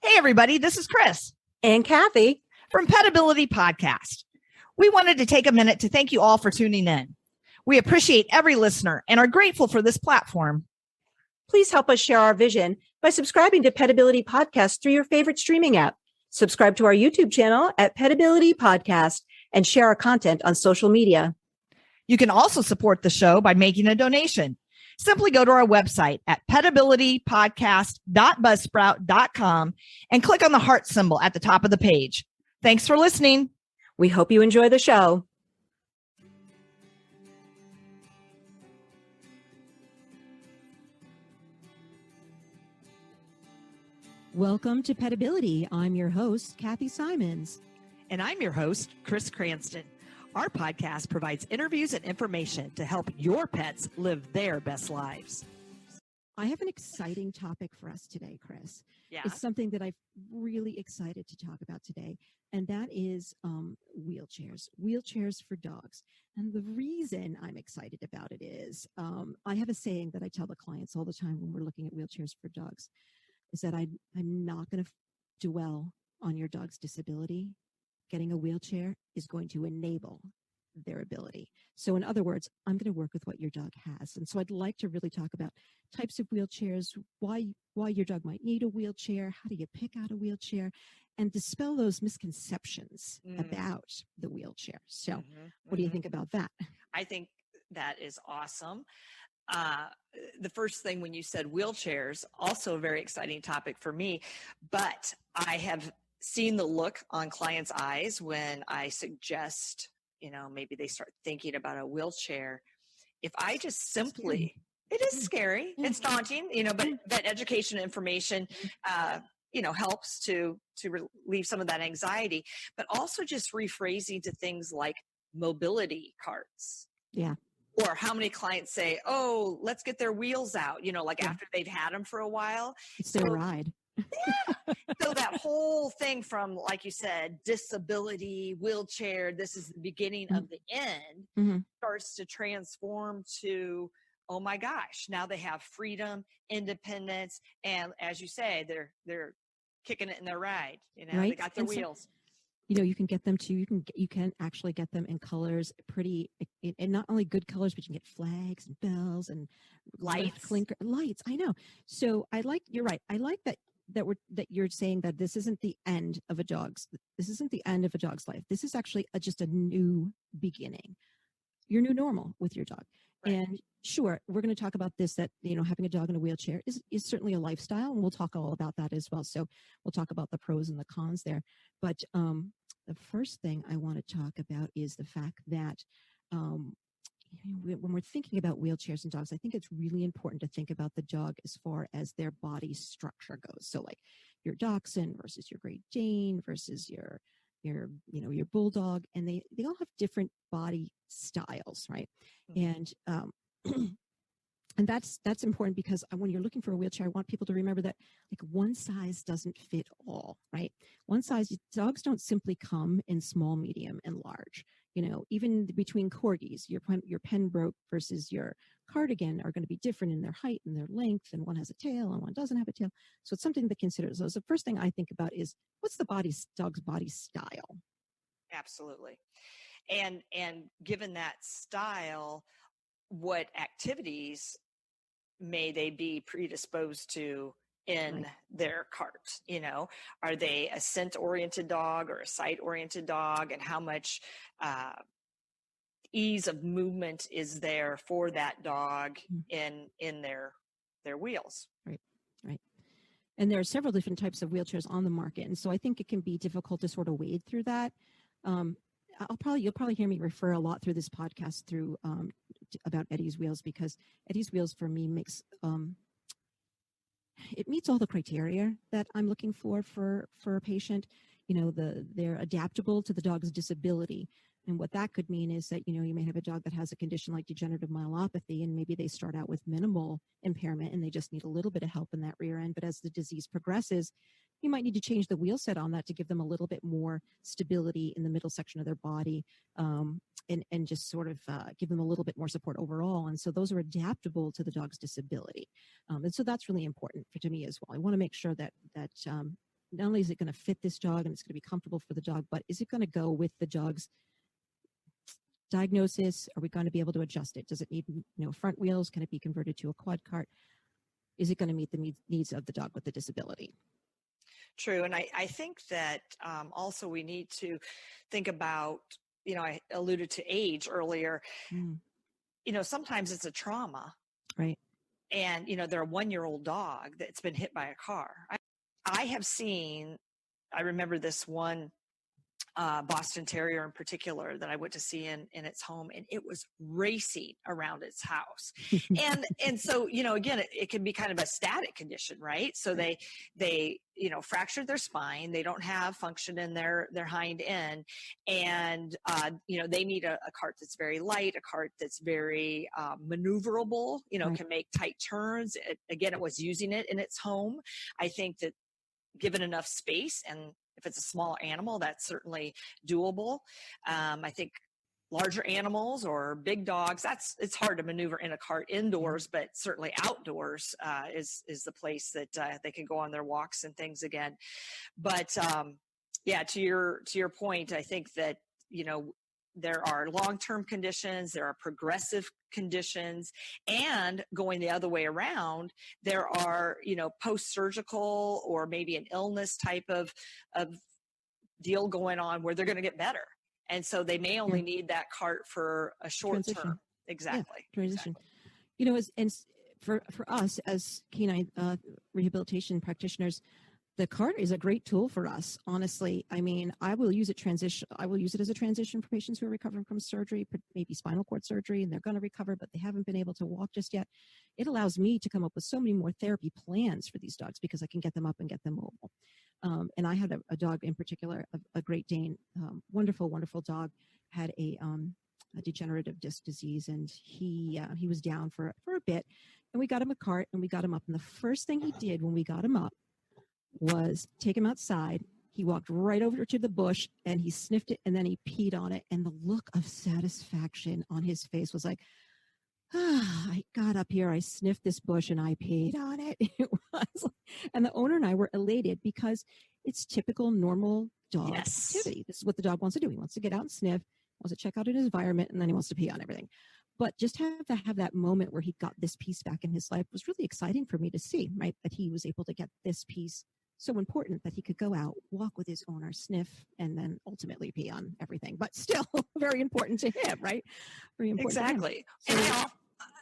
Hey, everybody, this is Chris and Cathy from Petability Podcast. We wanted to take a minute to thank you all for tuning in. We appreciate every listener and are grateful for this platform. Please help us share our vision by subscribing to Petability Podcast through your favorite streaming app. Subscribe to our YouTube channel at Petability Podcast and share our content on social media. You can also support the show by making a donation. Simply go to our website at petabilitypodcast.buzzsprout.com and click on the heart symbol at the top of the page. Thanks for listening. We hope you enjoy the show. Welcome to Petability. I'm your host, Cathy Simons. And I'm your host, Chris Cranston. Our podcast provides interviews and information to help your pets live their best lives. I have an exciting topic for us today, Chris. Yeah. It's something that I'm really excited to talk about today, and that is wheelchairs for dogs. And the reason I'm excited about it is I have a saying that I tell the clients all the time when we're looking at wheelchairs for dogs, is that I'm not going to dwell on your dog's disability. Getting a wheelchair is going to enable their ability. So in other words, I'm going to work with what your dog has. And so I'd like to really talk about types of wheelchairs, why your dog might need a wheelchair, how do you pick out a wheelchair, and dispel those misconceptions about the wheelchair. So what do you think about that? I think that is awesome. The first thing when you said wheelchairs, also a very exciting topic for me, but I have seen the look on clients' eyes when I suggest, maybe they start thinking about a wheelchair. If I just simply, it is scary, it's daunting, but education and information, helps to relieve some of that anxiety, but also just rephrasing to things like mobility carts. Yeah. Or how many clients say, oh, let's get their wheels out, after they've had them for a while. It's their ride. Yeah. So that whole thing from, like you said, disability, wheelchair, this is the beginning of the end, starts to transform to, oh my gosh, now they have freedom, independence, and as you say, they're kicking it in their ride. Right? They got their wheels. You can get them too. You can actually get them in colors, and not only good colors, but you can get flags and bells and lights. Lights. I know. So you're right. I like that you're saying that this isn't the end of a dog's. This isn't the end of a dog's life. This is actually just a new beginning. Your new normal with your dog. Right. And sure, we're going to talk about this, that, having a dog in a wheelchair is certainly a lifestyle, and we'll talk all about that as well. So we'll talk about the pros and the cons there. But the first thing I want to talk about is the fact that when we're thinking about wheelchairs and dogs, I think it's really important to think about the dog as far as their body structure goes. So like your Dachshund versus your Great Dane versus your bulldog, and they all have different body styles, right? And and that's important, because when you're looking for a wheelchair, I want people to remember that one size doesn't fit all, right? Dogs don't simply come in small, medium, and large. Even between corgis, your Pembroke versus your Cardigan are going to be different in their height and their length, and one has a tail and one doesn't have a tail. So it's something to consider. So the first thing I think about is, what's the dog's body style? Absolutely. And given that style, what activities may they be predisposed to in their cart? Are they a scent-oriented dog or a sight-oriented dog, and how much ease of movement is there for that dog in their wheels? Right. And there are several different types of wheelchairs on the market, and so I think it can be difficult to sort of wade through that. You'll probably hear me refer a lot through this podcast about Eddie's Wheels, because Eddie's Wheels for me makes it meets all the criteria that I'm looking for a patient. They're adaptable to the dog's disability. And what that could mean is that, you may have a dog that has a condition like degenerative myelopathy, and maybe they start out with minimal impairment and they just need a little bit of help in that rear end. But as the disease progresses, you might need to change the wheel set on that to give them a little bit more stability in the middle section of their body, and just sort of give them a little bit more support overall. And so those are adaptable to the dog's disability. And so that's really important to me as well. I want to make sure that not only is it going to fit this dog and it's going to be comfortable for the dog, but is it going to go with the dog's diagnosis? Are we going to be able to adjust it? Does it need, front wheels? Can it be converted to a quad cart? Is it going to meet the needs of the dog with the disability? True. And I think that also we need to think about, I alluded to age earlier. Sometimes it's a trauma. Right. And, they're a 1-year-old dog that's been hit by a car. I have seen, I remember this one Boston Terrier in particular that I went to see in its home, and it was racing around its house. and so, again, it can be kind of a static condition, right? So they fractured their spine. They don't have function in their hind end. And, they need a cart that's very light, a cart that's very maneuverable, Right. can make tight turns. It was using it in its home. I think that given enough space, and if it's a small animal, that's certainly doable. I think larger animals or big dogs, it's hard to maneuver in a cart indoors, but certainly outdoors is the place that they can go on their walks and things again. But to your point, I think that there are long-term conditions, there are progressive conditions, and going the other way around, there are, post-surgical or maybe an illness type of deal going on where they're going to get better. And so they may only need that cart for a short Transition. term. Exactly. Yeah, transition. Exactly. For us as canine rehabilitation practitioners, the cart is a great tool for us. Honestly, I mean, I will use it as a transition for patients who are recovering from surgery, maybe spinal cord surgery, and they're going to recover, but they haven't been able to walk just yet. It allows me to come up with so many more therapy plans for these dogs because I can get them up and get them mobile. And I had a dog in particular, a Great Dane, wonderful, wonderful dog, had a degenerative disc disease, and he was down for a bit, and we got him a cart and we got him up. And the first thing he did when we got him up was take him outside. He walked right over to the bush and he sniffed it and then he peed on it. And the look of satisfaction on his face was like, I got up here, I sniffed this bush and I peed on it. It was, and the owner and I were elated because it's typical normal dog activity. This is what the dog wants to do. He wants to get out and sniff, wants to check out his environment, and then he wants to pee on everything. But just have that moment where he got this piece back in his life was really exciting for me to see, right? That he was able to get this piece so important that he could go out, walk with his owner, sniff, and then ultimately pee on everything. But still very important to him, right? Very important. Exactly. So,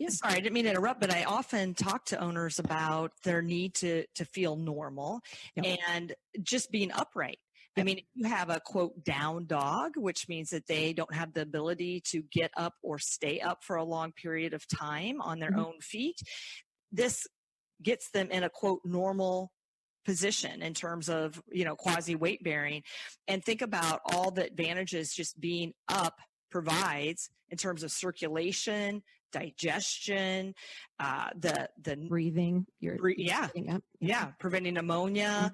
sorry, I didn't mean to interrupt, but I often talk to owners about their need to feel normal and just being upright. I mean, if you have a quote down dog, which means that they don't have the ability to get up or stay up for a long period of time on their own feet, this gets them in a quote normal position in terms of, quasi weight bearing. And think about all the advantages just being up provides in terms of circulation, digestion, the breathing, preventing pneumonia,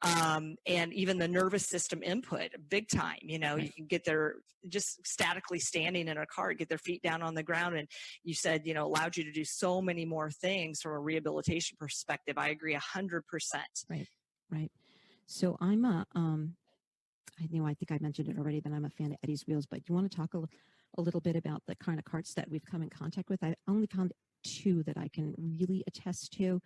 and even the nervous system input, big time. You can get their just statically standing in a car, get their feet down on the ground, and you said allowed you to do so many more things from a rehabilitation perspective. I agree 100%. Right. So I'm I think I mentioned it already that I'm a fan of Eddie's Wheels, but do you want to talk a little bit about the kind of carts that we've come in contact with? I only found 2 that I can really attest to,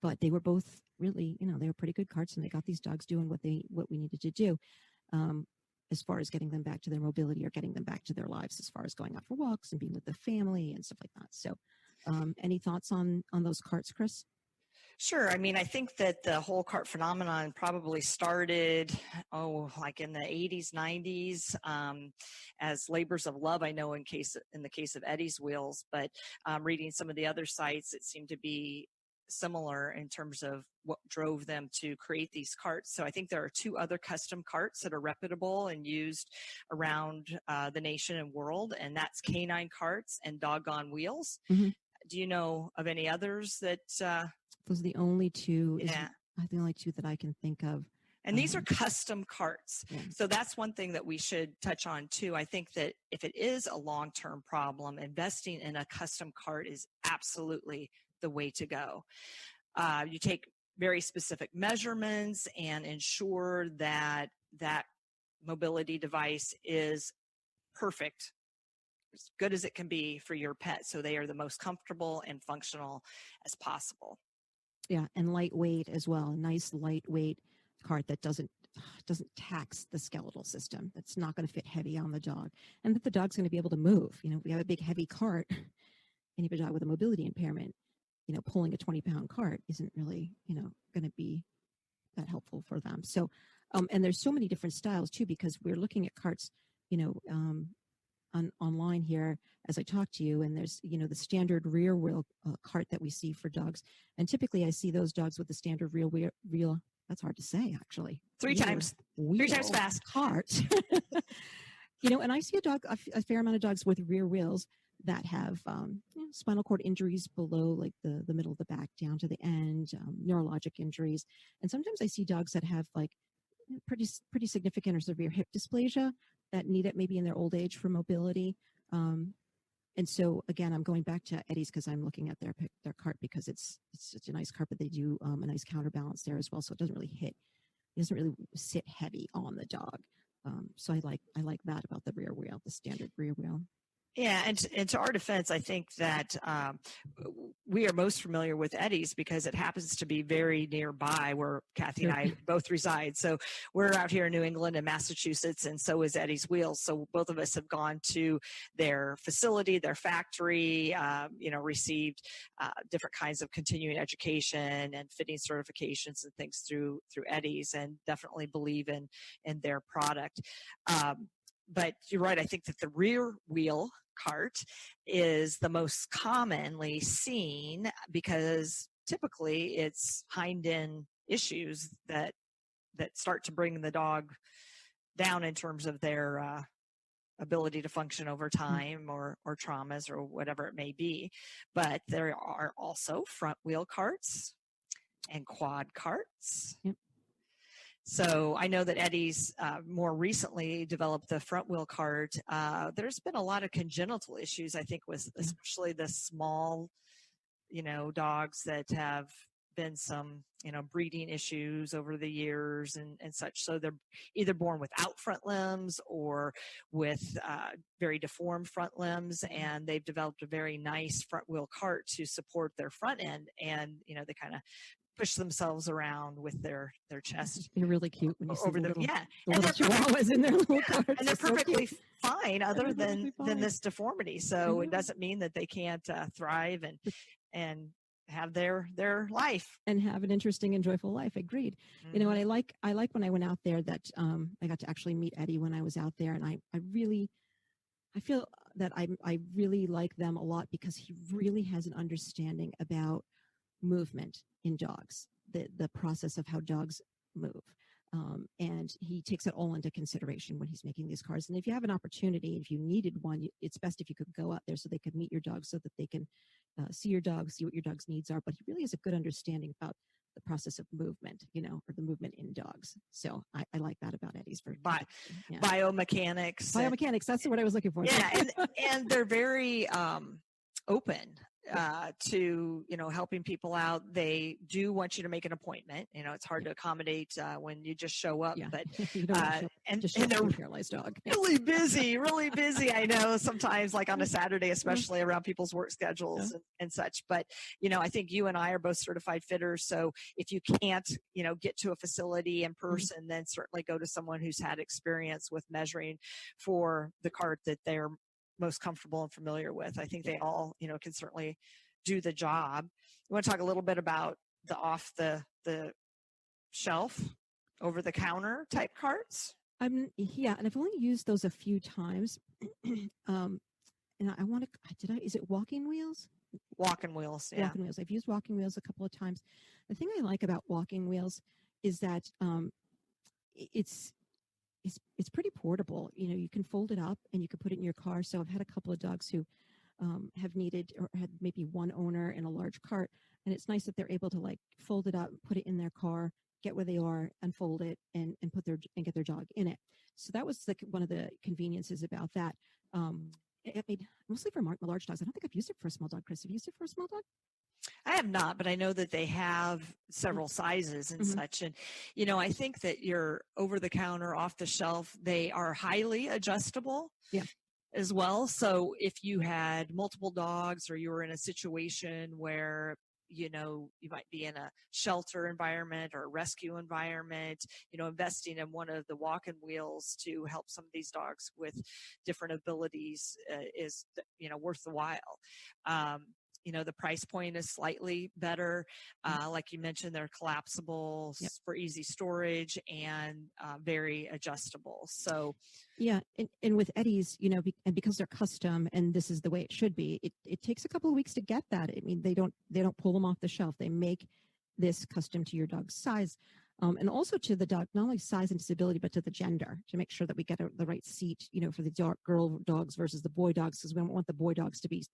but they were both really, they were pretty good carts, and they got these dogs doing what we needed to do, as far as getting them back to their mobility or getting them back to their lives, as far as going out for walks and being with the family and stuff like that. So, any thoughts on those carts, Chris? Sure. I mean, I think that the whole cart phenomenon probably started, like in the 80s, 90s, as labors of love, I know in the case of Eddie's Wheels, but reading some of the other sites, it seemed to be similar in terms of what drove them to create these carts. So I think there are 2 other custom carts that are reputable and used around the nation and world, and that's Canine Carts and Doggone Wheels. Mm-hmm. Do you know of any others that... Those are the only 2. The only 2 that I can think of. And these are custom carts. Yeah. So that's one thing that we should touch on too. I think that if it is a long-term problem, investing in a custom cart is absolutely the way to go. You take very specific measurements and ensure that that mobility device is perfect, as good as it can be for your pet, so they are the most comfortable and functional as possible. Yeah, and lightweight as well. A nice lightweight cart that doesn't tax the skeletal system. That's not going to fit heavy on the dog, and that the dog's going to be able to move. If we have a big heavy cart, and you have a dog with a mobility impairment, pulling a 20-pound cart isn't really, going to be that helpful for them. So, and there's so many different styles too, because we're looking at carts, online here as I talk to you, and there's the standard rear wheel cart that we see for dogs, and typically I see those dogs with the standard rear wheel. That's hard to say, actually. Three times fast cart. And I see a fair amount of dogs with rear wheels that have spinal cord injuries below, like the middle of the back down to the end, neurologic injuries, and sometimes I see dogs that have like pretty significant or severe hip dysplasia that need it maybe in their old age for mobility. And so again, I'm going back to Eddie's because I'm looking at their cart, because it's such a nice cart, but they do a nice counterbalance there as well, so it doesn't really sit heavy on the dog. So I like that about the rear wheel, the standard rear wheel. Yeah, and to our defense, I think that we are most familiar with Eddie's because it happens to be very nearby where Cathy and I both reside. So we're out here in New England and Massachusetts, and so is Eddie's Wheels. So both of us have gone to their facility, their factory, received different kinds of continuing education and fitting certifications and things through Eddie's, and definitely believe in their product. But you're right. I think that the rear wheel cart is the most commonly seen because typically it's hind end issues that start to bring the dog down in terms of their ability to function over time, or traumas or whatever it may be. But there are also front wheel carts and quad carts. Yep. So I know that Eddie's more recently developed the front wheel cart. There's been a lot of congenital issues, I think, with especially the small, dogs that have been some, breeding issues over the years and such. So they're either born without front limbs or with very deformed front limbs, and they've developed a very nice front wheel cart to support their front end. And, they kind of push themselves around with their chest. They're really cute when you see over the them. little, yeah, the little chihuahuas in their little carts. And they're It's so perfectly cute. fine, other They're than this deformity. So it Mhm. doesn't mean that they can't thrive and have their life And have an interesting and joyful life. Agreed. And I like when I went out there that I got to actually meet Eddie when I was out there, and I feel that I really like them a lot because he really has an understanding about movement in dogs, the process of how dogs move. And he takes it all into consideration when he's making these cars. And if you have an opportunity, if you needed one, it's best if you could go out there so they could meet your dog, so that they can see your dog, see what your dog's needs are. But he really has a good understanding about the process of movement, or the movement in dogs. So I like that about Eddie's. Biomechanics. Biomechanics, that's what I was looking for. Yeah, and they're very open to helping people out. They do want you to make an appointment. It's hard to accommodate when you just show up, but you don't and they're they're a paralyzed dog. really busy. I know sometimes, like on a Saturday, especially around people's work schedules and such. But I think you and I are both certified fitters, so if you can't get to a facility in person, then certainly go to someone who's had experience with measuring for the cart that they're most comfortable and familiar with. I think they all, can certainly do the job. You want to talk a little bit about the off the shelf, over the counter type carts? And I've only used those a few times. And I want to, is it walking wheels? Walking wheels, yeah. Walking wheels. I've used walking wheels a couple of times. The thing I like about walking wheels is that it's pretty portable. You can fold it up and you can put it in your car. So I've had a couple of dogs who have needed or had maybe one owner in a large cart, and it's nice that they're able to like fold it up, put it in their car, get where they are, unfold it, and get their dog in it. So that was like one of the conveniences about that. Mostly for large dogs. I don't think I've used it for a small dog. Chris, have you used it for a small dog? I have not, but I know that they have several sizes and Mhm. such. And, I think that your over the counter, off the shelf, they are highly adjustable Yeah. as well. So if you had multiple dogs or you were in a situation where, you might be in a shelter environment or a rescue environment, investing in one of the walk-in wheels to help some of these dogs with different abilities is, worth the while. The price point is slightly better. Like you mentioned, they're collapsible Yep. for easy storage and very adjustable. So, Yeah, and with Eddie's, and because they're custom and this is the way it should be, it takes a couple of weeks to get that. I mean, they don't pull them off the shelf. They make this custom to your dog's size, and also to the dog, not only size and disability, but to the gender, to make sure that we get the right seat, for the girl dogs versus the boy dogs, because we don't want the boy dogs to be,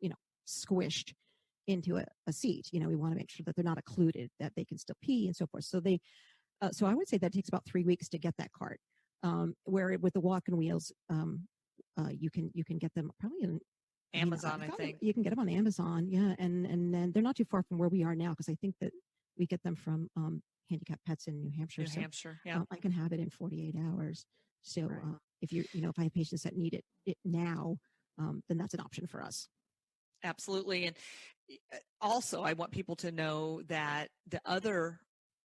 squished into a seat. We want to make sure that they're not occluded, that they can still pee and so forth. So so I would say that takes about 3 weeks to get that cart. Where with the walk-in wheels, you can get them probably in Amazon, I think. You can get them on Amazon, yeah, and then they're not too far from where we are now, because I think that we get them from Handicap Pets in New Hampshire. New Hampshire, yeah. I can have it in 48 hours. So Right. If if I have patients that need it now, then that's an option for us. Absolutely. And also, I want people to know that the other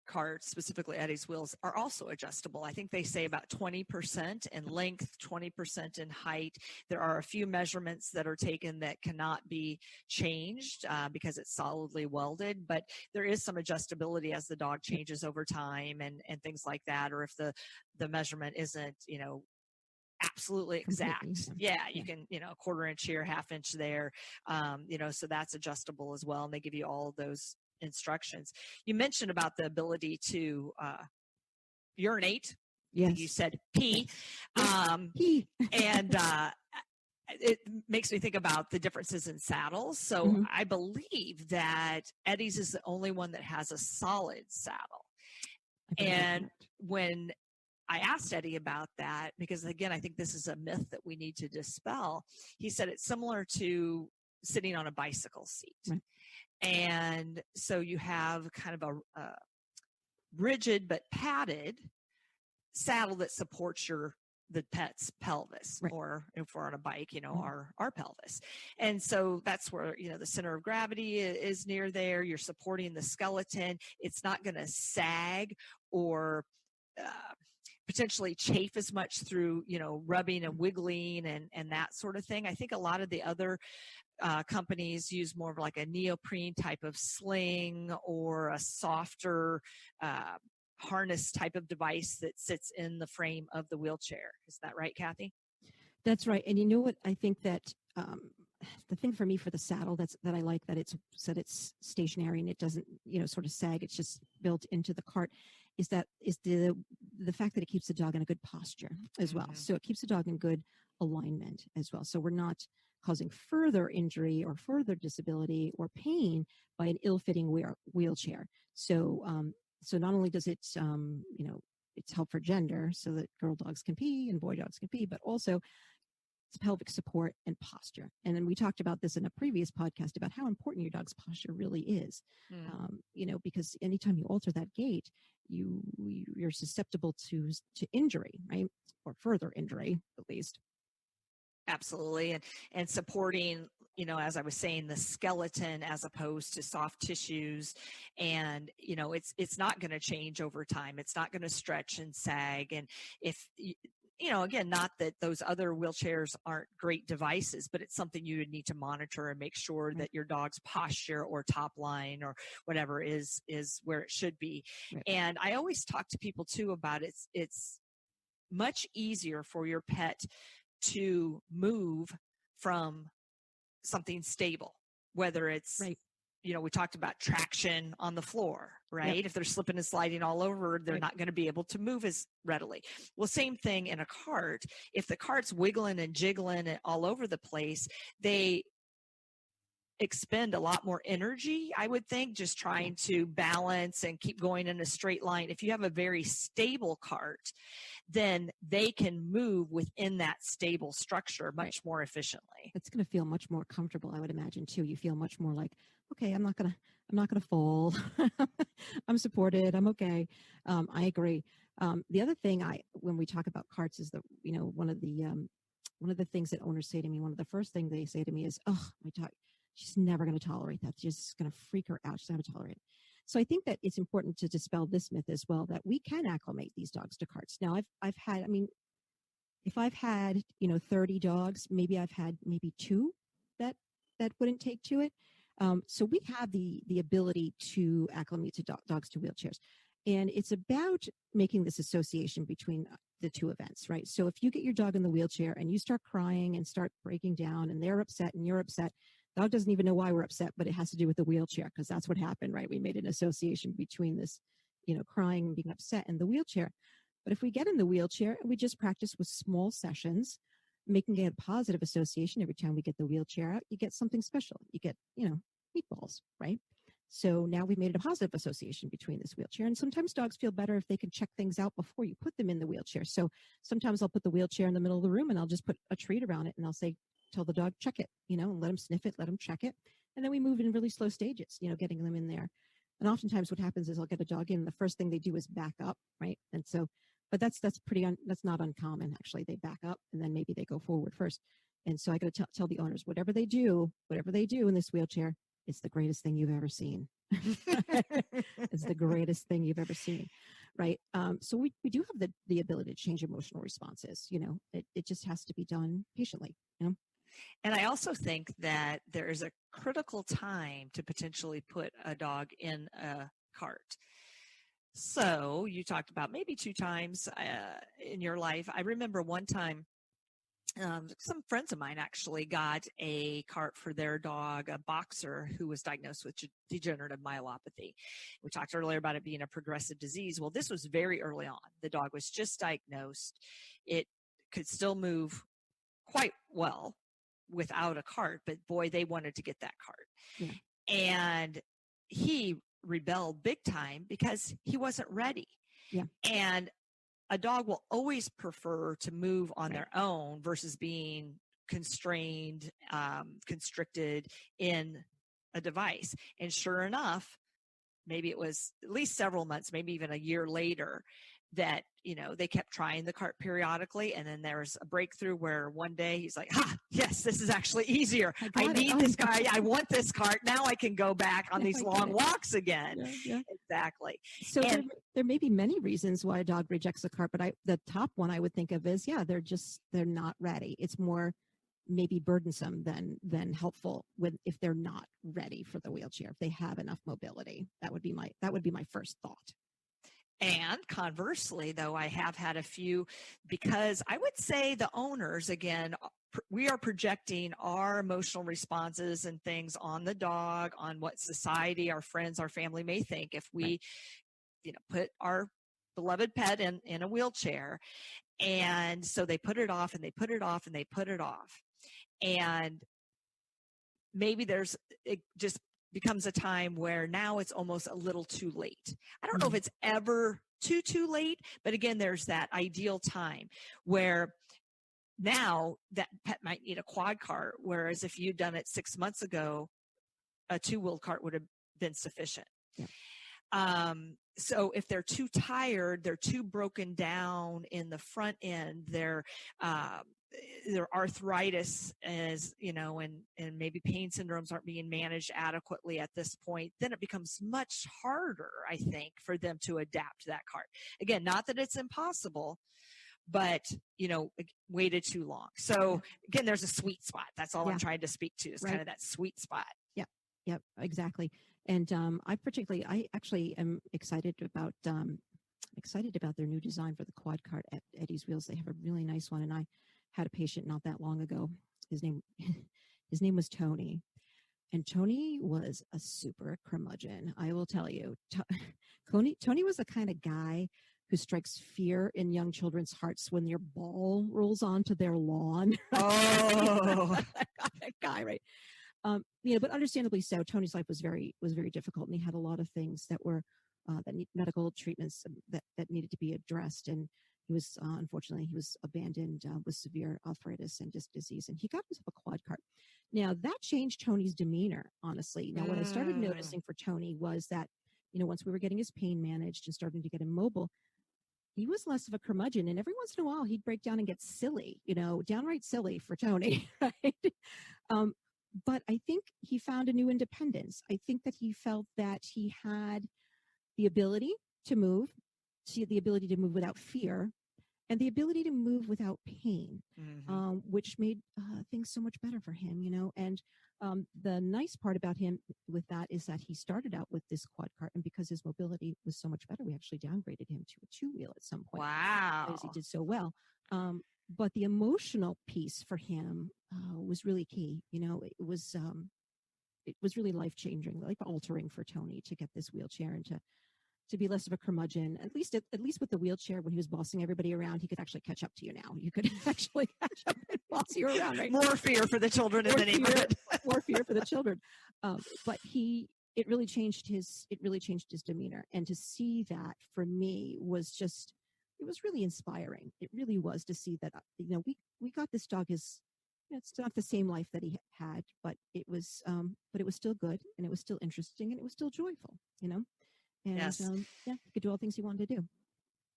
carts, specifically Eddie's wheels, are also adjustable. I think they say about 20% in length, 20% in height. There are a few measurements that are taken that cannot be changed because it's solidly welded, but there is some adjustability as the dog changes over time and things like that, or if the measurement isn't, absolutely exact. Completely, Yeah, yeah. you can, a quarter inch here, half inch there, so that's adjustable as well. And they give you all of those instructions. You mentioned about the ability to urinate. I think you Yes. said pee. Pee. And it makes me think about the differences in saddles. So Mhm. I believe that Eddie's is the only one that has a solid saddle. I believe that's And correct. when I asked Eddie about that, because again, I think this is a myth that we need to dispel. He said it's similar to sitting on a bicycle seat. Right. And so you have kind of a rigid but padded saddle that supports the pet's pelvis, Right. or if we're on a bike, Mhm. our pelvis. And so that's where, the center of gravity is near there. You're supporting the skeleton. It's not going to sag or potentially chafe as much through, rubbing and wiggling and that sort of thing. I think a lot of the other companies use more of like a neoprene type of sling or a softer harness type of device that sits in the frame of the wheelchair. Is that right, Cathy? That's right. And you know what? I think that the thing for me for the saddle that I like that it's stationary and it doesn't sort of sag. It's just built into the cart. Is the fact that it keeps the dog in a good posture as well. Mhm. So it keeps the dog in good alignment as well. So we're not causing further injury or further disability or pain by an ill-fitting wheelchair. So not only does it it's help for gender so that girl dogs can pee and boy dogs can pee, but also it's pelvic support and posture. And then we talked about this in a previous podcast about how important your dog's posture really is. Because anytime you alter that gait, you're susceptible to injury, right? Or further injury, at least. Absolutely. And supporting, as I was saying, the skeleton as opposed to soft tissues. And, it's not going to change over time. It's not going to stretch and sag. And if, again, not that those other wheelchairs aren't great devices, but it's something you would need to monitor and make sure Right. that your dog's posture or top line or whatever is where it should be. Right. And I always talk to people too about it's much easier for your pet to move from something stable, whether it's, Right. We talked about traction on the floor, right? Yep. If they're slipping and sliding all over, they're Right. not going to be able to move as readily. Well, same thing in a cart. If the cart's wiggling and jiggling and all over the place, they expend a lot more energy, I would think, just trying to balance and keep going in a straight line. If you have a very stable cart, then they can move within that stable structure much more efficiently. It's going to feel much more comfortable, I would imagine, too. You feel much more like, okay, I'm not going to I'm not going to fall. I'm supported. I'm okay. I agree. The other thing when we talk about carts is one of the things that owners say to me, one of the first things they say to me is, oh, my dog, she's never going to tolerate that. She's just going to freak her out. She's not going to tolerate it. So I think that it's important to dispel this myth as well, that we can acclimate these dogs to carts. Now I've had, I mean, if I've had, 30 dogs, maybe I've had maybe two that wouldn't take to it. So we have the ability to acclimate to dogs to wheelchairs. And it's about making this association between the two events, right? So if you get your dog in the wheelchair and you start crying and start breaking down and they're upset and you're upset, the dog doesn't even know why we're upset, but it has to do with the wheelchair because that's what happened, right? We made an association between this, crying and being upset and the wheelchair. But if we get in the wheelchair and we just practice with small sessions, making it a positive association every time we get the wheelchair out, you get something special. You get, meatballs, right? So now we've made it a positive association between this wheelchair. And sometimes dogs feel better if they can check things out before you put them in the wheelchair. So sometimes I'll put the wheelchair in the middle of the room and I'll just put a treat around it and I'll say, tell the dog, check it, and let him sniff it, let him check it. And then we move in really slow stages, getting them in there. And oftentimes what happens is I'll get a dog in, the first thing they do is back up, right? And so, but that's not uncommon, actually. They back up and then maybe they go forward first. And so I got to tell the owners, whatever they do in this wheelchair, it's the greatest thing you've ever seen. It's the greatest thing you've ever seen, right? So we do have the ability to change emotional responses. It just has to be done patiently. And I also think that there is a critical time to potentially put a dog in a cart. So you talked about maybe 2 times in your life. I remember one time, some friends of mine actually got a cart for their dog, a boxer who was diagnosed with degenerative myelopathy. We talked earlier about it being a progressive disease. Well, this was very early on. The dog was just diagnosed. It could still move quite well without a cart, but boy, they wanted to get that cart. Yeah. And he rebelled big time because he wasn't ready. Yeah. And a dog will always prefer to move on their own versus being constrained, constricted in a device. And sure enough, maybe it was at least several months, maybe even a year later, that, they kept trying the cart periodically. And then there was a breakthrough where one day he's like, yes, this is actually easier. I need this guy. I want this cart. Now I can go back on these long walks again. Yeah. Exactly. So there may be many reasons why a dog rejects a cart, but the top one I would think of is, they're not ready. It's more maybe burdensome than helpful if they're not ready for the wheelchair, if they have enough mobility. That would be my first thought. And conversely, though, I have had a few, because I would say the owners, again, we are projecting our emotional responses and things on the dog, on what society, our friends, our family may think if we, put our beloved pet in a wheelchair. And so they put it off and they put it off and they put it off. And maybe it just becomes a time where now it's almost a little too late. I don't know if it's ever too late, but again, there's that ideal time where now that pet might need a quad cart, whereas if you'd done it 6 months ago, a 2-wheeled cart would have been sufficient. Yeah. So if they're too tired, they're too broken down in the front end, their arthritis is, and maybe pain syndromes aren't being managed adequately at this point, then it becomes much harder, I think, for them to adapt to that cart. Again, not that it's impossible, but, waited too long. So again, there's a sweet spot. That's all I'm trying to speak to is kind of that sweet spot. Yep, exactly. And I actually am excited about their new design for the quad cart at Eddie's Wheels. They have a really nice one, and I had a patient not that long ago. His name was Tony, and Tony was a super curmudgeon. I will tell you, Tony was the kind of guy who strikes fear in young children's hearts when your ball rolls onto their lawn. Oh, that guy, right? But understandably so. Tony's life was very difficult, and he had a lot of things that were medical treatments that needed to be addressed. And unfortunately, he was abandoned with severe arthritis and disc disease, and he got himself a quad cart. Now, that changed Tony's demeanor, honestly. Now, what I started noticing for Tony was that, once we were getting his pain managed and starting to get him mobile, he was less of a curmudgeon. And every once in a while, he'd break down and get silly, downright silly for Tony, right? But I think he found a new independence. I think that he felt that he had the ability to move, the ability to move without fear, and the ability to move without pain, which made things so much better for him, And the nice part about him with that is that he started out with this quad cart, and because his mobility was so much better, we actually downgraded him to a 2-wheel at some point. Wow. Because he did so well. But the emotional piece for him was really key. It was really life-changing, life-altering for Tony to get this wheelchair and to be less of a curmudgeon. At least with the wheelchair, when he was bossing everybody around, he could actually catch up to you now. You could actually catch up and boss you around, right? More fear for the children in the neighborhood. More fear for the children. But it really changed his demeanor. And to see that for me was it was really inspiring. It really was to see that, we got this dog it's not the same life that he had, but it was still good, and it was still interesting, and it was still joyful, And, yes. He could do all things he wanted to do.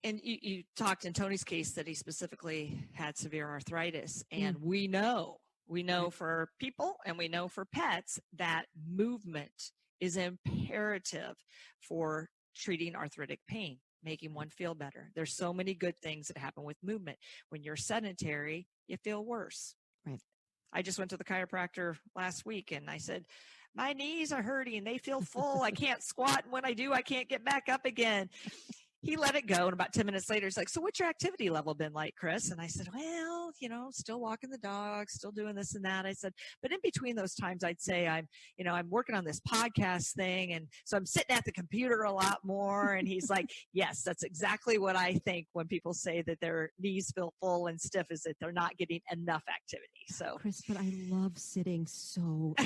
And you talked in Tony's case that he specifically had severe arthritis. And we know for people and we know for pets that movement is imperative for treating arthritic pain, making one feel better. There's so many good things that happen with movement. When you're sedentary, you feel worse. Right. I just went to the chiropractor last week and I said, my knees are hurting. They feel full. I can't squat. And when I do, I can't get back up again. He let it go. And about 10 minutes later, he's like, so what's your activity level been like, Chris? And I said, well, still walking the dog, still doing this and that. I said, but in between those times, I'd say I'm working on this podcast thing. And so I'm sitting at the computer a lot more. And he's like, yes, that's exactly what I think when people say that their knees feel full and stiff, is that they're not getting enough activity. So, Chris, but I love sitting so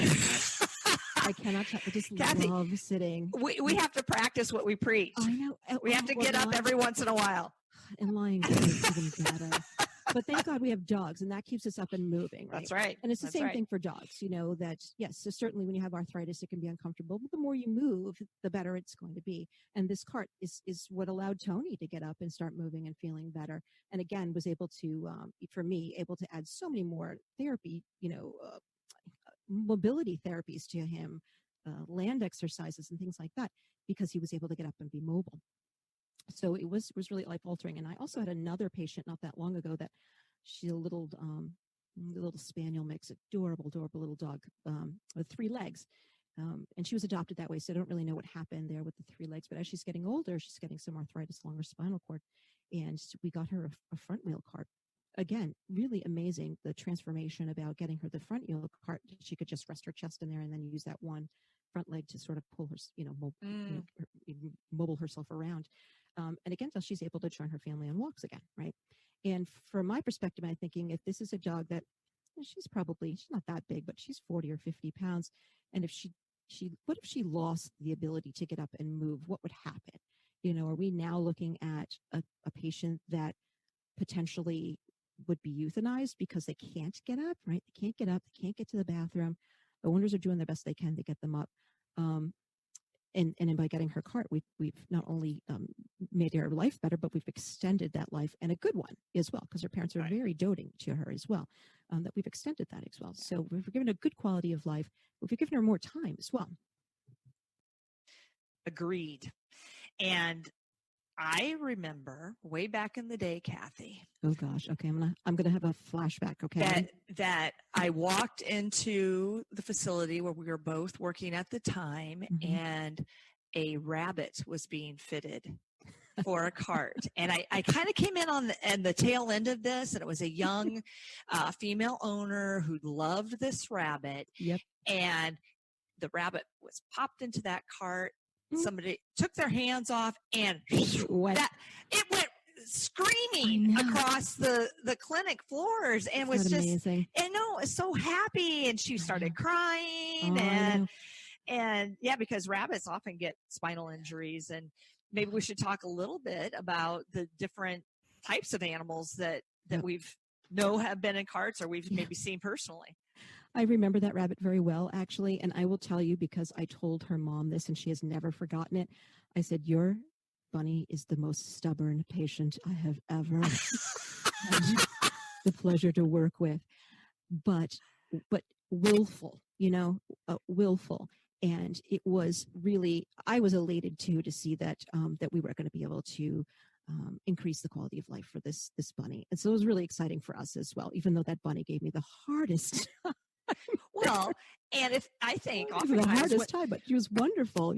I cannot tell. I just Cathy, love sitting. We have to practice what we preach. I know. We have to get up every once in a while. And lying down is even better. But thank God we have dogs, and that keeps us up and moving. Right? That's right. And it's the same thing for dogs. That, yes, so certainly when you have arthritis, it can be uncomfortable. But the more you move, the better it's going to be. And this cart is what allowed Tony to get up and start moving and feeling better. And again, was able to, for me, able to add so many more therapy, mobility therapies to him, land exercises and things like that, because he was able to get up and be mobile. So it was really life altering. And I also had another patient not that long ago that she's a little spaniel mix, adorable little dog with 3 legs. And she was adopted that way. So I don't really know what happened there with the 3 legs, but as she's getting older, she's getting some arthritis along her spinal cord. And we got her a front wheel cart. Again, really amazing, the transformation about getting her the front wheel cart. She could just rest her chest in there and then use that one front leg to sort of pull her, mobile herself around. And again, till she's able to join her family on walks again, right? And from my perspective, I'm thinking, if this is a dog that she's not that big, but she's 40 or 50 pounds. And if what if she lost the ability to get up and move? What would happen? Are we now looking at a patient that potentially would be euthanized because they can't get up, right? They can't get up, they can't get to the bathroom. The owners are doing their best they can to get them up. And by getting her cart, we've not only made her life better, but we've extended that life, and a good one as well, because her parents are very doting to her as well, that we've extended that as well. So we've given her a good quality of life. We've given her more time as well. Agreed. And I remember way back in the day, Cathy. Oh gosh. Okay. I'm gonna have a flashback. Okay. That I walked into the facility where we were both working at the time, and a rabbit was being fitted for a cart. And I kind of came in on the tail end of this, and it was a young female owner who loved this rabbit. Yep. And the rabbit was popped into that cart. Somebody took their hands off, and it went screaming across the clinic floors, and was just amazing. And no, was so happy, and she started crying, and yeah, because rabbits often get spinal injuries, and maybe we should talk a little bit about the different types of animals that Yep. we've have been in carts or we've maybe seen personally. I remember that rabbit very well, actually. And I will tell you, because I told her mom this and she has never forgotten it. I said, your bunny is the most stubborn patient I have ever had the pleasure to work with. But willful, willful. And it was really, I was elated too to see that that we were going to be able to increase the quality of life for this bunny. And so it was really exciting for us as well, even though that bunny gave me the hardest Well, and if I think the oftentimes hardest time, but she was wonderful.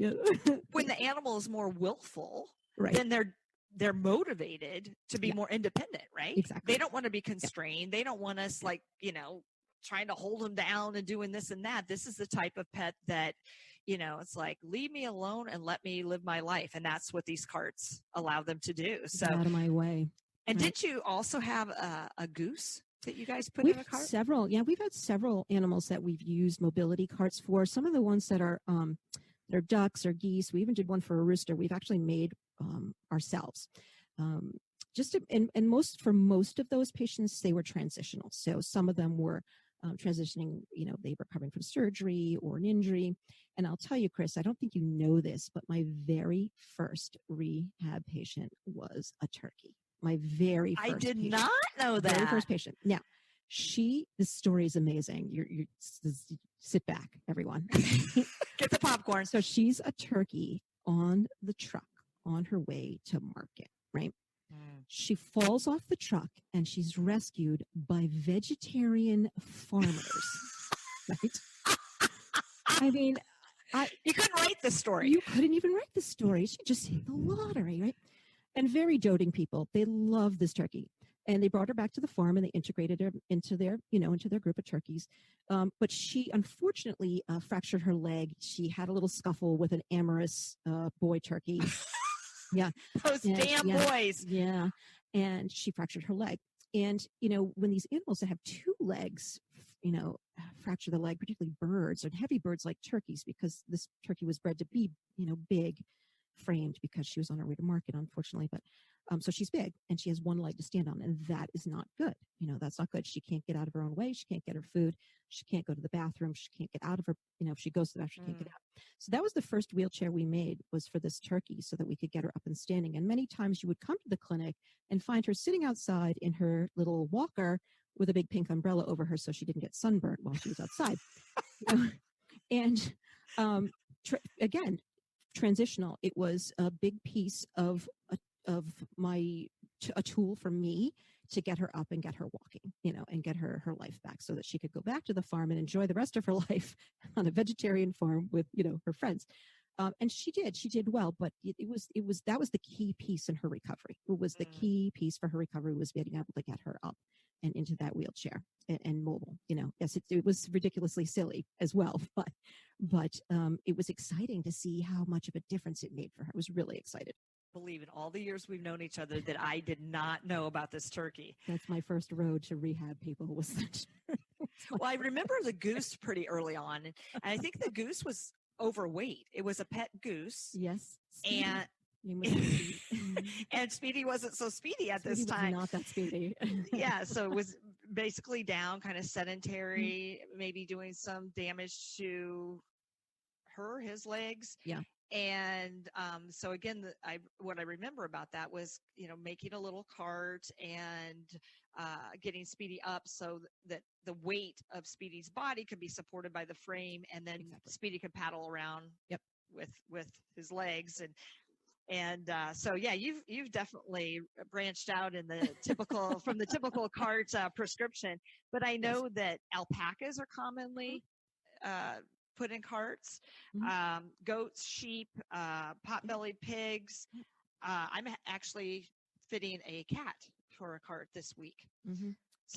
when the animal is more willful, Right. then they're motivated to be more independent, right? Exactly. They don't want to be constrained. They don't want us trying to hold them down and doing this and that. This is the type of pet that, it's like, leave me alone and let me live my life. And that's what these carts allow them to do. So Get out of my way. And Right. did you also have a goose that you guys put We've in a cart? we've had several animals that we've used mobility carts for. Some of the ones that are ducks or geese. We even did one for a rooster. We've actually made ourselves. For most of those patients, they were transitional. So some of them were transitioning, they were recovering from surgery or an injury. And I'll tell you, Chris, I don't think you know this, but my very first rehab patient was a turkey. My very first I did patient. not know that. Very first patient. Now, this story is amazing. You sit back, everyone. Get the popcorn. So she's a turkey on the truck on her way to market, right? She falls off the truck and she's rescued by vegetarian farmers, right? I mean, you couldn't write the story. You couldn't even write the story. She just hit the lottery, right? And very doting people. They love this turkey. And they brought her back to the farm and they integrated her into their group of turkeys. But she unfortunately fractured her leg. She had a little scuffle with an amorous boy turkey. Yeah. Those damn boys. Yeah. And she fractured her leg. And, when these animals that have two legs, fracture the leg, particularly birds and heavy birds like turkeys, because this turkey was bred to be, big framed because she was on her way to market, unfortunately. But so she's big and she has one leg to stand on, and that is not good. That's not good. She can't get out of her own way. She can't get her food. She can't go to the bathroom. She can't get out of her, if she goes to the bathroom, she can't get out. So that was the first wheelchair we made, was for this turkey, so that we could get her up and standing. And many times you would come to the clinic and find her sitting outside in her little walker with a big pink umbrella over her so she didn't get sunburnt while she was outside. And again, transitional. It was a big piece of a tool for me to get her up and get her walking, and get her life back so that she could go back to the farm and enjoy the rest of her life on a vegetarian farm with, her friends. And she did well, but that was the key piece in her recovery. It was the key piece for her recovery, was being able to get her up and into that wheelchair and mobile. Yes, it was ridiculously silly as well, but it was exciting to see how much of a difference it made for her. I was really excited. Believe in all the years we've known each other that I did not know about this turkey. That's my first road to rehab, people, was that. Well, I remember the goose pretty early on, and I think the goose was overweight. It was a pet goose. Yes. Speedy. And Speedy wasn't so speedy at Speedy this time. Was not that speedy. Yeah, so it was basically down, kind of sedentary, maybe doing some damage to his legs. Yeah. And so again, what I remember about that was, making a little cart and getting Speedy up so that the weight of Speedy's body could be supported by the frame, and then Speedy could paddle around. Yep. With his legs. And so yeah, you've definitely branched out in the typical from the typical cart prescription. But I know that alpacas are commonly put in carts, goats, sheep, pot-bellied pigs. I'm actually fitting a cat for a cart this week.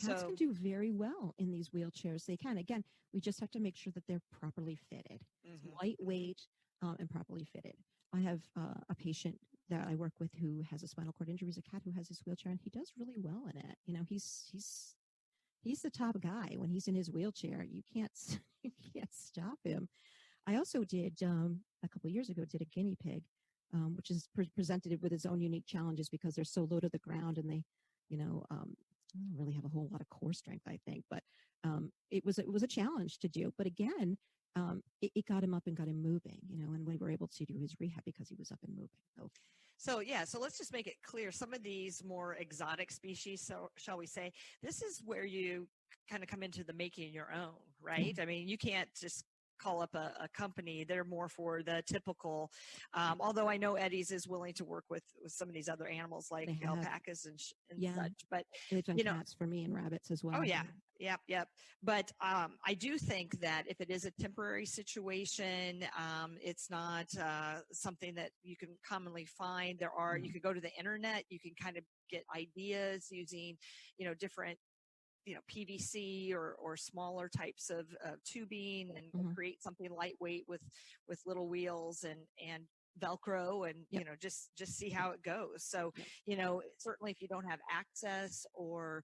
Cats can do very well in these wheelchairs. They can. Again, we just have to make sure that they're properly fitted. It's lightweight and properly fitted. I have a patient that I work with who has a spinal cord injury. He's a cat who has his wheelchair, and he does really well in it. He's the top guy when he's in his wheelchair. You can't stop him. I also did a couple of years ago, did a guinea pig which is presented with its own unique challenges because they're so low to the ground and they, don't really have a whole lot of core strength, I think. But it was a challenge to do. But again, it got him up and got him moving, and we were able to do his rehab because he was up and moving. So let's just make it clear. Some of these more exotic species, so shall we say, this is where you kind of come into the making your own, right? Yeah. I mean, you can't just call up a company. They're more for the typical, although I know Eddie's is willing to work with some of these other animals like alpacas and such. But they've done cats for me and rabbits as well. Oh yeah. Yep. But I do think that if it is a temporary situation, it's not something that you can commonly find. You can go to the internet, you can kind of get ideas using, different, PVC or smaller types of tubing and create something lightweight with little wheels and Velcro and, just see how it goes. So, certainly if you don't have access or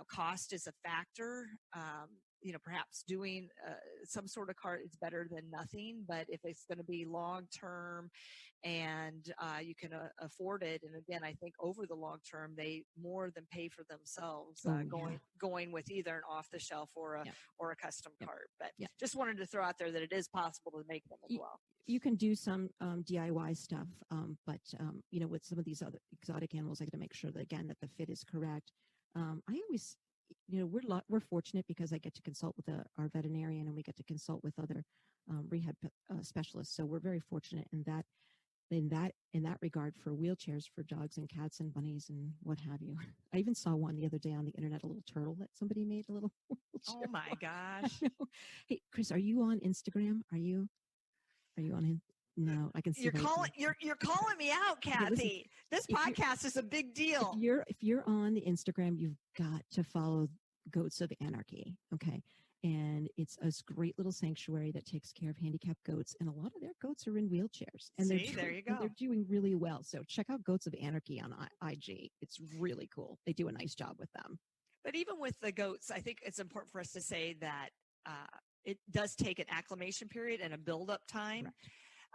cost is a factor, perhaps doing some sort of cart is better than nothing. But if it's going to be long term and you can afford it, and again, I think over the long term, they more than pay for themselves going with either an off the shelf or a custom cart. But just wanted to throw out there that it is possible to make them as well. You can do some DIY stuff, but with some of these other exotic animals, I got to make sure that again that the fit is correct. I always, we're fortunate because I get to consult with our veterinarian and we get to consult with other rehab specialists. So we're very fortunate in that regard for wheelchairs for dogs and cats and bunnies and what have you. I even saw one the other day on the internet, a little turtle that somebody made, a little wheelchair. Oh my gosh! Hey, Chris, are you on Instagram? Are you on him? No, I can see. You're calling me out, Cathy. This podcast is a big deal. If you're on the Instagram, you've got to follow Goats of Anarchy. Okay. And it's a great little sanctuary that takes care of handicapped goats. And a lot of their goats are in wheelchairs. And there you go. They're doing really well. So check out Goats of Anarchy on IG. It's really cool. They do a nice job with them. But even with the goats, I think it's important for us to say that it does take an acclimation period and a build-up time.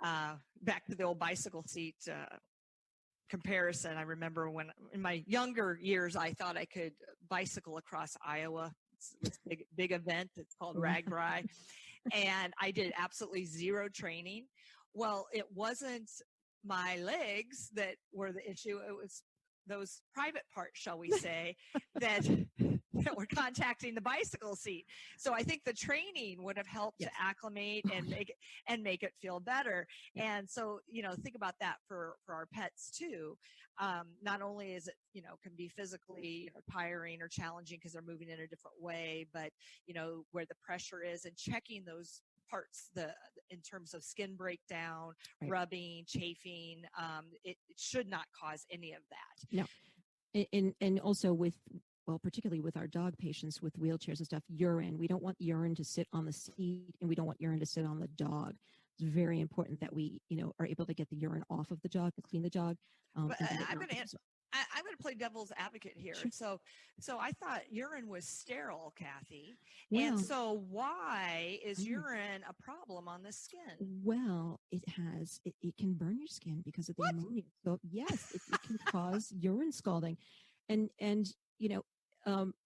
Back to the old bicycle seat comparison. I remember when in my younger years, I thought I could bicycle across Iowa. It's a big event. It's called RAGBRAI. And I did absolutely zero training. Well, it wasn't my legs that were the issue. It was those private parts, shall we say, that were contacting the bicycle seat. So I think the training would have helped to acclimate and make it feel better. And so, think about that for our pets too. Not only is it, can be physically tiring or challenging because they're moving in a different way, but, where the pressure is and checking those parts in terms of skin breakdown, rubbing, chafing, it should not cause any of that. No. And also particularly with our dog patients with wheelchairs and stuff, urine. We don't want urine to sit on the seat and we don't want urine to sit on the dog. It's very important that we, are able to get the urine off of the dog and clean the dog. I'm going to play devil's advocate here. Sure. So I thought urine was sterile, Cathy. Well, and so why is urine a problem on the skin? Well, it can burn your skin because of the ammonia. So yes, it can cause urine scalding. And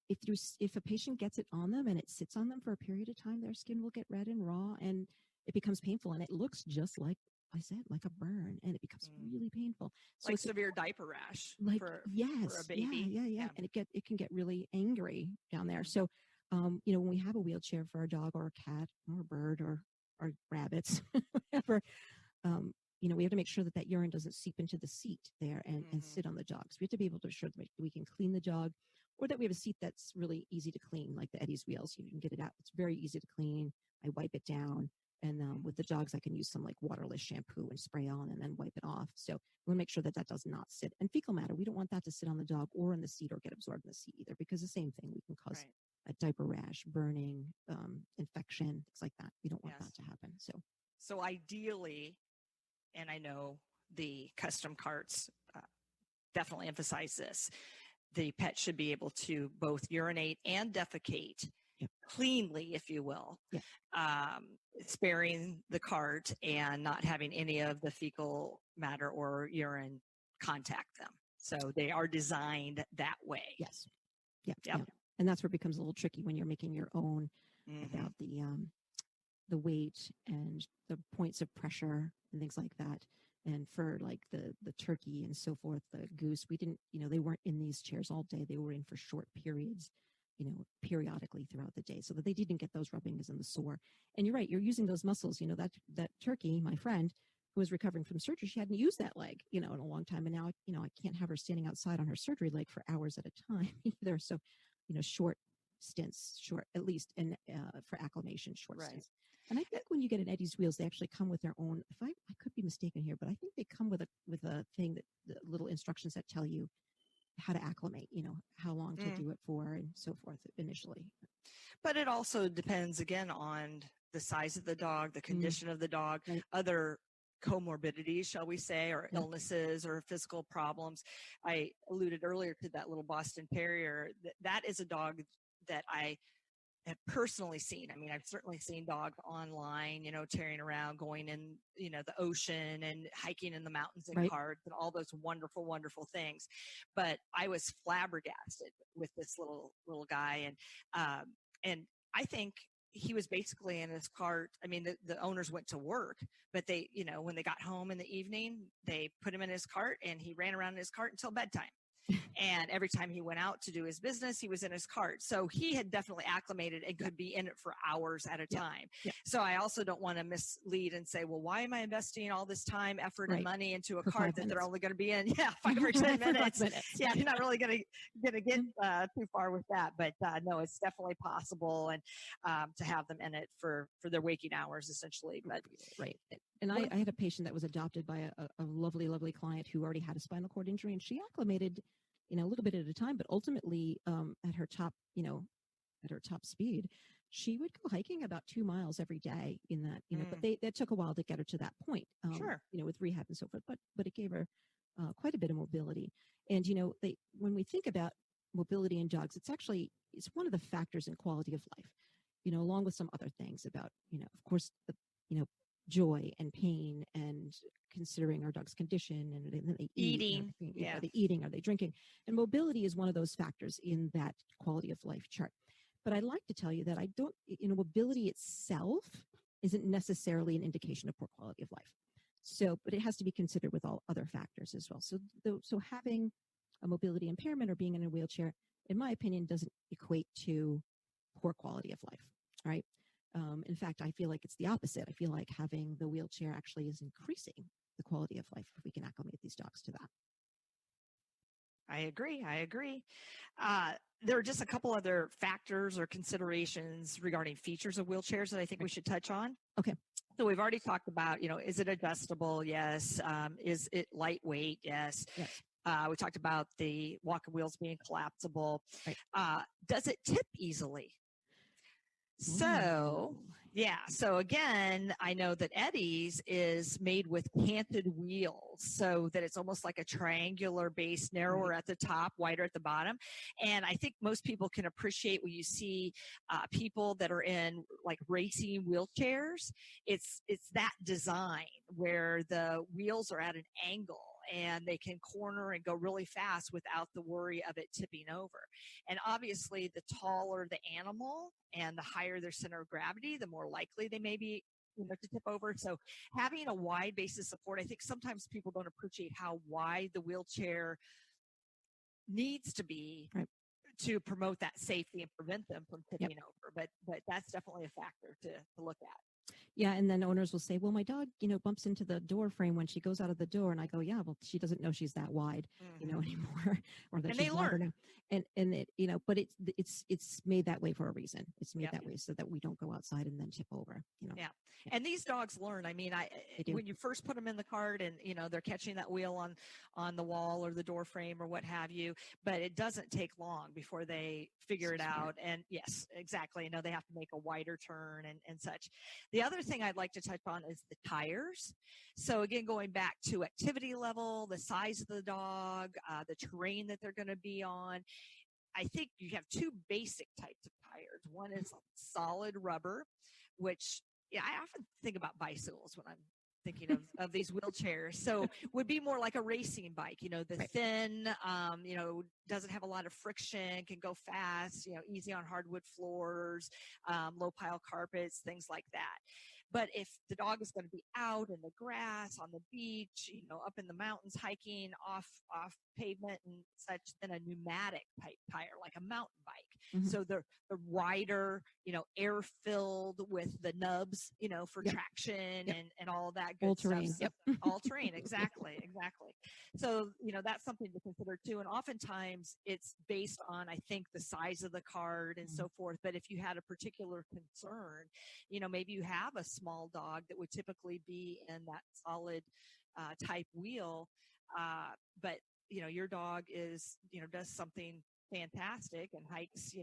if a patient gets it on them and it sits on them for a period of time, their skin will get red and raw and it becomes painful and it looks just like I said, like a burn, and it becomes really painful. So like severe diaper rash for a baby. Yeah. And it can get really angry down there. So, when we have a wheelchair for a dog or a cat or a bird or rabbits, whatever, we have to make sure that urine doesn't seep into the seat there and sit on the dog. So we have to be able to ensure that we can clean the dog, or that we have a seat that's really easy to clean, like the Eddie's wheels. You can get it out. It's very easy to clean. I wipe it down. And with the dogs, I can use some like waterless shampoo and spray on and then wipe it off. So we'll make sure that does not sit. And fecal matter, we don't want that to sit on the dog or in the seat or get absorbed in the seat either, because the same thing, we can cause a diaper rash, burning, infection, things like that. We don't want that to happen. So ideally, and I know the custom carts definitely emphasize this, the pet should be able to both urinate and defecate cleanly, if you will, sparing the cart and not having any of the fecal matter or urine contact them. So they are designed that way. Yes. Yeah. And that's where it becomes a little tricky when you're making your own about the weight and the points of pressure and things like that. And for like the turkey and so forth, the goose, we didn't, they weren't in these chairs all day. They were in for short periods, periodically throughout the day so that they didn't get those rubbings and the sore. And you're right, you're using those muscles, that turkey, my friend who was recovering from surgery, she hadn't used that leg, in a long time. And now, I can't have her standing outside on her surgery leg for hours at a time either. So, short stints, at least, and for acclimation, short stints. And I think when you get an Eddie's wheels, they actually come with their own. If I could be mistaken here, but I think they come with a thing that the little instructions that tell you how to acclimate. How long to do it for, and so forth initially. But it also depends again on the size of the dog, the condition of the dog, other comorbidities, shall we say, or illnesses or physical problems. I alluded earlier to that little Boston Terrier. That is a dog that I have personally seen. I mean, I've certainly seen dogs online, tearing around, going in, the ocean and hiking in the mountains in carts and all those wonderful, wonderful things. But I was flabbergasted with this little guy. And I think he was basically in his cart. I mean, the owners went to work, but they, when they got home in the evening, they put him in his cart and he ran around in his cart until bedtime. And every time he went out to do his business, he was in his cart. So he had definitely acclimated and could be in it for hours at a time. So I also don't want to mislead and say, well, why am I investing all this time, effort, and money into a cart that they're only going to be in 5 or 10 minutes? Yeah, you're not really going to get too far with that. But no, it's definitely possible, and to have them in it for their waking hours, essentially. But And I had a patient that was adopted by a lovely, lovely client who already had a spinal cord injury, and she acclimated, a little bit at a time, but ultimately at her top, at her top speed, she would go hiking about 2 miles every day in that, but that took a while to get her to that point, with rehab and so forth, but it gave her quite a bit of mobility. And, when we think about mobility in dogs, it's one of the factors in quality of life, along with some other things about, of course, joy and pain and considering our dog's condition and they eating. Are they eating? Are they drinking? And mobility is one of those factors in that quality of life chart. But I'd like to tell you that mobility itself isn't necessarily an indication of poor quality of life. So, but it has to be considered with all other factors as well. So having a mobility impairment or being in a wheelchair, in my opinion, doesn't equate to poor quality of life. Right. In fact, I feel like it's the opposite. I feel like having the wheelchair actually is increasing the quality of life if we can acclimate these dogs to that. I agree. There are just a couple other factors or considerations regarding features of wheelchairs that I think we should touch on. Okay. So we've already talked about, is it adjustable? Yes. Is it lightweight? Yes. We talked about the walking wheels being collapsible. Does it tip easily? So, so again, I know that Eddie's is made with canted wheels so that it's almost like a triangular base, narrower at the top, wider at the bottom. And I think most people can appreciate when you see people that are in like racing wheelchairs, it's that design where the wheels are at an angle and they can corner and go really fast without the worry of it tipping over. And obviously, the taller the animal and the higher their center of gravity, the more likely they may be to tip over. So having a wide base of support, I think sometimes people don't appreciate how wide the wheelchair needs to be to promote that safety and prevent them from tipping over. But that's definitely a factor to look at. Yeah. And then owners will say, well, my dog, bumps into the door frame when she goes out of the door. And I go, yeah, well, she doesn't know she's that wide, anymore. Or that and she's they learn. And it, but it's made that way for a reason. It's made that way so that we don't go outside and then tip over, Yeah. And these dogs learn. I mean, when you first put them in the cart and, they're catching that wheel on the wall or the door frame or what have you, but it doesn't take long before they figure it out. And yes, exactly. They have to make a wider turn and such. The other thing I'd like to touch on is the tires. So again, going back to activity level, the size of the dog, the terrain that they're going to be on, I think you have two basic types of tires. One is solid rubber, which I often think about bicycles when I'm thinking of these wheelchairs. So would be more like a racing bike, the Right. thin, doesn't have a lot of friction, can go fast, easy on hardwood floors, low pile carpets, things like that. But if the dog is going to be out in the grass, on the beach, up in the mountains, hiking off pavement and such, then a pneumatic type tire, like a mountain bike. Mhm. So the wider, air filled with the nubs, for Yep. traction Yep. and all of that good All stuff. terrain. So, Yep. all terrain, exactly. So, that's something to consider too. And oftentimes it's based on, I think, the size of the card and so forth. But if you had a particular concern, maybe you have a small dog that would typically be in that solid type wheel, but your dog is does something fantastic and hikes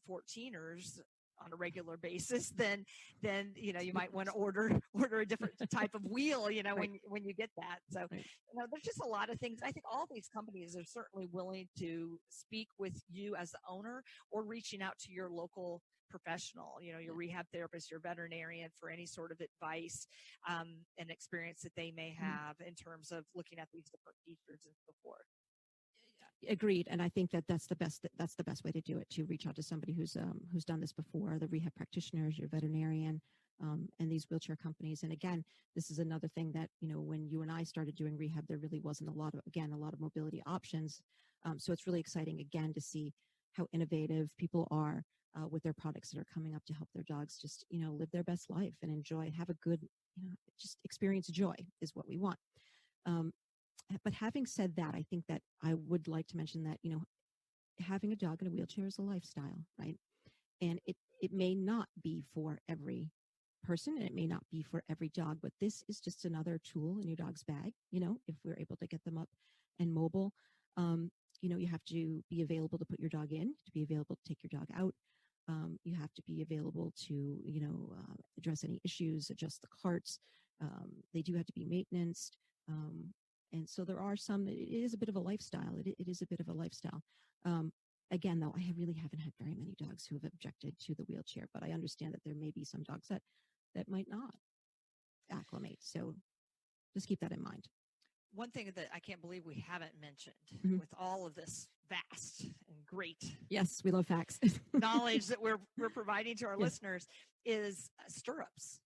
14ers on a regular basis, then you might want to order a different type of wheel Right. when you get that. So Right. there's just a lot of things. I think all these companies are certainly willing to speak with you as the owner, or reaching out to your local professional, your rehab therapist, your veterinarian, for any sort of advice and experience that they may have in terms of looking at these different features and so forth. Agreed, and I think that's the best way to do it, to reach out to somebody who's done this before, the rehab practitioners, your veterinarian, and these wheelchair companies. And again, this is another thing that when you and I started doing rehab, there really wasn't a lot of mobility options. So it's really exciting again to see how innovative people are with their products that are coming up to help their dogs just live their best life and enjoy, have a good just experience joy is what we want. But having said that, I think that I would like to mention that, having a dog in a wheelchair is a lifestyle, right? And it may not be for every person, and it may not be for every dog, but this is just another tool in your dog's bag, if we're able to get them up and mobile. You have to be available to put your dog in, to be available to take your dog out. You have to be available to, address any issues, adjust the carts. They do have to be maintained. And so there are some, it is a bit of a lifestyle. It is a bit of a lifestyle. Again, though, I really haven't had very many dogs who have objected to the wheelchair, but I understand that there may be some dogs that might not acclimate. So just keep that in mind. One thing that I can't believe we haven't mentioned Mhm. with all of this vast and great Yes, we love facts. knowledge that we're providing to our Yes. listeners is stirrups.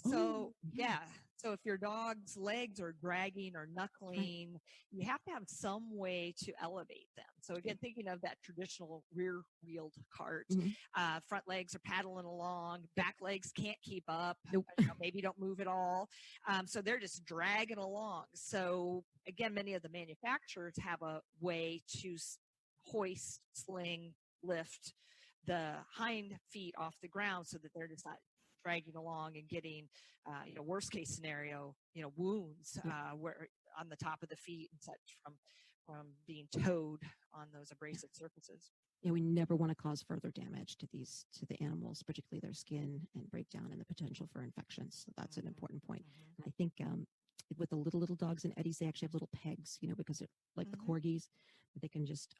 Oh, So yeah. so if your dog's legs are dragging or knuckling, you have to have some way to elevate them. So again, thinking of that traditional rear-wheeled cart, Mhm. Front legs are paddling along, back legs can't keep up, Nope. maybe don't move at all. So they're just dragging along. So again, many of the manufacturers have a way to hoist, sling, lift the hind feet off the ground so that they're just not dragging along and getting, worst case scenario, wounds where on the top of the feet and such from being towed on those abrasive surfaces. Yeah, we never want to cause further damage to the animals, particularly their skin and breakdown and the potential for infections. So that's an important point. And I think with the little dogs and Eddies, they actually have little pegs, because they're like the corgis, they can just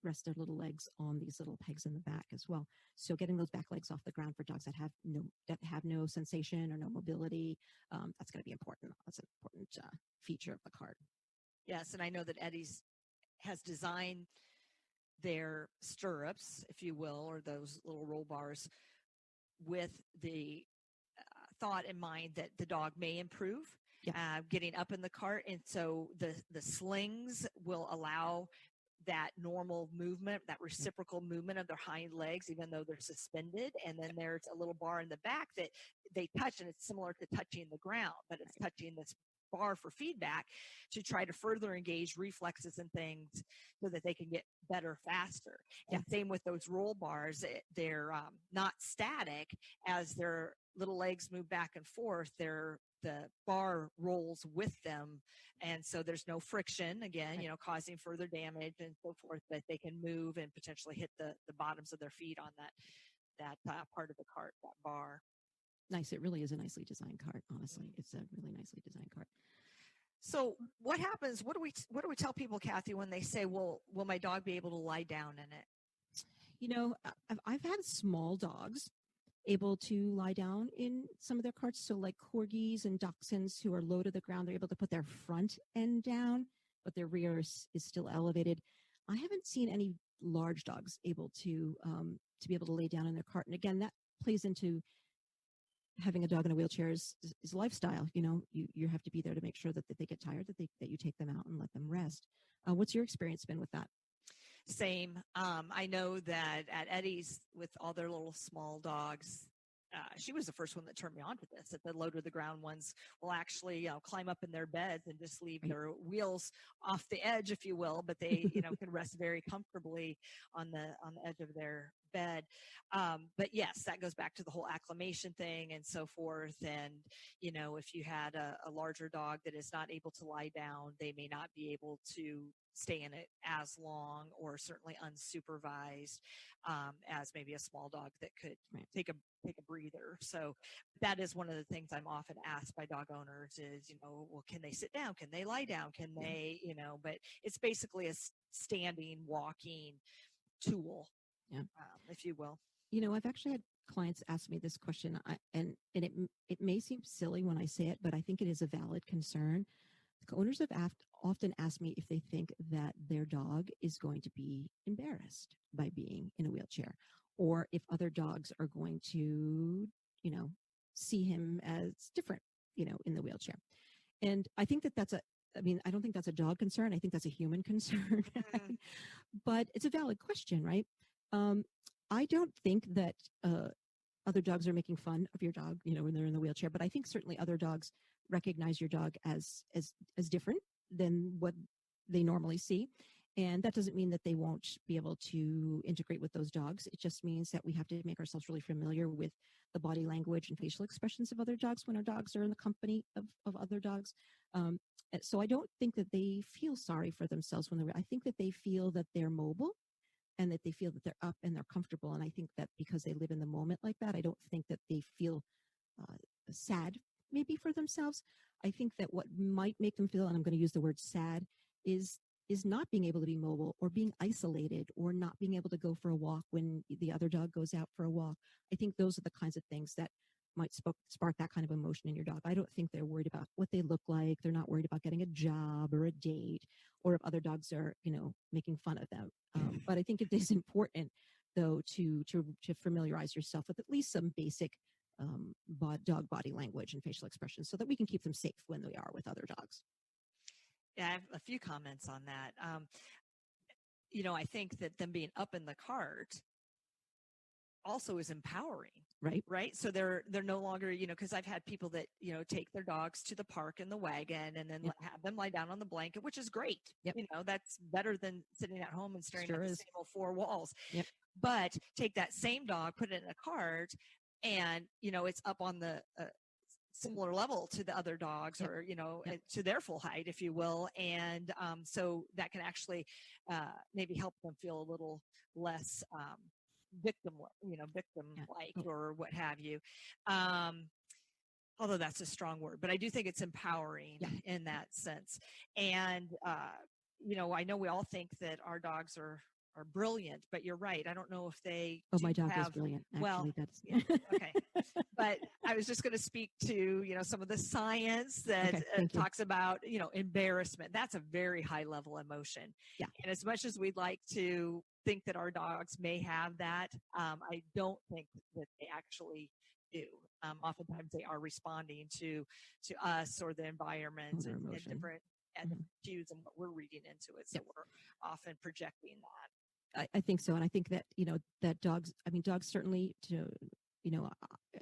rest their little legs on these little pegs in the back as well. So getting those back legs off the ground for dogs that have no sensation or no mobility, that's going to be important. That's an important feature of the cart. Yes, and I know that Eddie's has designed their stirrups, if you will, or those little roll bars with the thought in mind that the dog may improve getting up in the cart. And so the slings will allow that normal movement, that reciprocal movement of their hind legs, even though they're suspended. And then there's a little bar in the back that they touch, and it's similar to touching the ground, but it's touching this bar for feedback to try to further engage reflexes and things so that they can get better faster. And same with those roll bars. They're not static. As their little legs move back and forth, the bar rolls with them. And so there's no friction, again, causing further damage and so forth, but they can move and potentially hit the bottoms of their feet on that part of the cart, that bar. Nice. It really is a nicely designed cart. Honestly, it's a really nicely designed cart. So what happens? What do we tell people, Cathy, when they say, "Well, will my dog be able to lie down in it?" I've had small dogs able to lie down in some of their carts. So like corgis and dachshunds who are low to the ground, they're able to put their front end down, but their rear is still elevated. I haven't seen any large dogs able to be able to lay down in their cart. And again, that plays into having a dog in a wheelchair is lifestyle. You have to be there to make sure that they get tired, that you take them out and let them rest. What's your experience been with that? Same. I know that at Eddie's with all their little small dogs, she was the first one that turned me on to this, that the low to the ground ones will actually climb up in their beds and just leave Right. their wheels off the edge, if you will, but they can rest very comfortably on the edge of their bed. But yes, that goes back to the whole acclimation thing and so forth. And if you had a larger dog that is not able to lie down, they may not be able to stay in it as long or certainly unsupervised as maybe a small dog that could Right. take a breather. So that is one of the things I'm often asked by dog owners is, well, can they sit down? Can they lie down? Can they, but it's basically a standing, walking tool, if you will. I've actually had clients ask me this question, and it may seem silly when I say it, but I think it is a valid concern. Owners have often asked me if they think that their dog is going to be embarrassed by being in a wheelchair, or if other dogs are going to, see him as different, in the wheelchair. And I think that I don't think that's a dog concern. I think that's a human concern, but it's a valid question, right? I don't think that other dogs are making fun of your dog, when they're in the wheelchair, but I think certainly other dogs recognize your dog as different than what they normally see. And that doesn't mean that they won't be able to integrate with those dogs. It just means that we have to make ourselves really familiar with the body language and facial expressions of other dogs when our dogs are in the company of other dogs. And so I don't think that they feel sorry for themselves I think that they feel that they're mobile and that they feel that they're up and they're comfortable. And I think that because they live in the moment like that, I don't think that they feel sad maybe for themselves. I think that what might make them feel, and I'm going to use the word sad, is not being able to be mobile or being isolated or not being able to go for a walk when the other dog goes out for a walk. I think those are the kinds of things that might spark that kind of emotion in your dog. I don't think they're worried about what they look like. They're not worried about getting a job or a date, or if other dogs are, making fun of them. But I think it is important, though, to familiarize yourself with at least some basic dog body language and facial expressions so that we can keep them safe when they are with other dogs. Yeah, I have a few comments on that. I think that them being up in the cart also is empowering. Right. So they're no longer, because I've had people that, take their dogs to the park in the wagon and then have them lie down on the blanket, which is great. Yep. That's better than sitting at home and staring at the same old four walls. Yep. But take that same dog, put it in a cart, and, it's up on the similar level to the other dogs, or, to their full height, if you will. And so that can actually maybe help them feel a little less victim-like or what have you. Although that's a strong word, but I do think it's empowering in that sense. And, I know we all think that our dogs are brilliant, but you're right. I don't know if they my dog is brilliant. Actually, well, okay. But I was just going to speak to, some of the science that talks about, embarrassment. That's a very high level emotion. Yeah. And as much as we'd like to think that our dogs may have that, I don't think that they actually do. Oftentimes they are responding to us or the environment and different cues and what we're reading into it. So we're often projecting that. I think so. And I think that, that dogs certainly, in